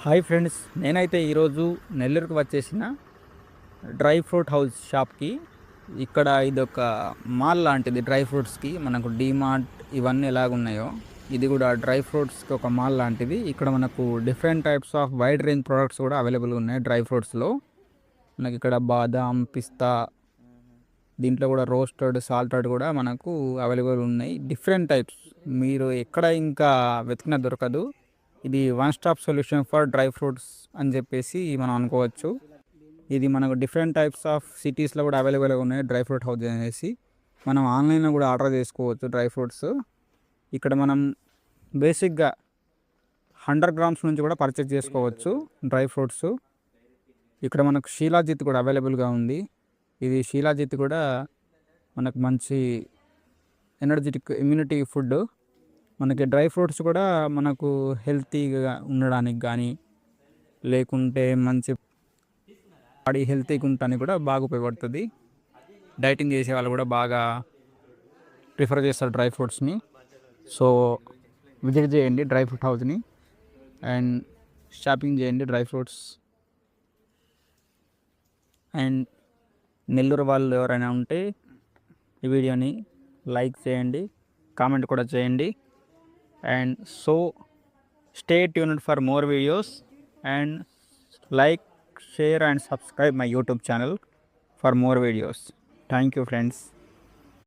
Hi friends, నేనైతే ఈరోజు నెల్లూరుకి వచ్చేసిన డ్రై ఫ్రూట్ హౌస్ షాప్కి. ఇక్కడ ఇదొక మాల్ లాంటిది డ్రై ఫ్రూట్స్కి. మనకు డీమార్ట్ ఇవన్నీ ఎలాగున్నాయో ఇది కూడా డ్రై ఫ్రూట్స్కి ఒక మాల్ లాంటిది. ఇక్కడ మనకు different types of wide range products కూడా అవైలబుల్గా ఉన్నాయి డ్రై ఫ్రూట్స్లో. మనకి ఇక్కడ బాదాం, పిస్తా, దీంట్లో కూడా రోస్టెడ్, సాల్టెడ్ కూడా మనకు అవైలబుల్ ఉన్నాయి. డిఫరెంట్ టైప్స్ మీరు ఎక్కడ ఇంకా వెతికినా దొరకదు. ఇది one stop solution for dry fruits అని చెప్పేసి మనం అనుకోవచ్చు. ఇది మనకు డిఫరెంట్ టైప్స్ ఆఫ్ సిటీస్లో కూడా అవైలబుల్గా ఉన్నాయి డ్రై ఫ్రూట్ హౌస్ అనేసి. మనం ఆన్లైన్లో కూడా ఆర్డర్ చేసుకోవచ్చు డ్రై ఫ్రూట్స్. ఇక్కడ మనం బేసిక్గా 100 గ్రామ్స్ నుంచి కూడా పర్చేజ్ చేసుకోవచ్చు డ్రై ఫ్రూట్స్. ఇక్కడ మనకు షీలాజిత్ కూడా అవైలబుల్గా ఉంది. ఇది షీలాజిత్ కూడా మనకు మంచి ఎనర్జెటిక్ ఇమ్యూనిటీ ఫుడ్. మనకి డ్రై ఫ్రూట్స్ కూడా మనకు హెల్తీగా ఉండడానికి కానీ, లేకుంటే మంచి బాడీ హెల్తీగా ఉండటానికి కూడా బాగా ఉపయోగపడుతుంది. డైటింగ్ చేసే వాళ్ళు కూడా బాగా ప్రిఫర్ చేస్తారు డ్రై ఫ్రూట్స్ని. సో విజిట్ చేయండి డ్రై ఫ్రూట్ హౌస్ని అండ్ షాపింగ్ చేయండి డ్రై ఫ్రూట్స్. అండ్ నెల్లూరు వాళ్ళు ఎవరైనా ఉంటే ఈ వీడియోని లైక్ చేయండి, కామెంట్ కూడా చేయండి. And so stay tuned for more videos and like, share and subscribe my YouTube channel for more videos. Thank you friends.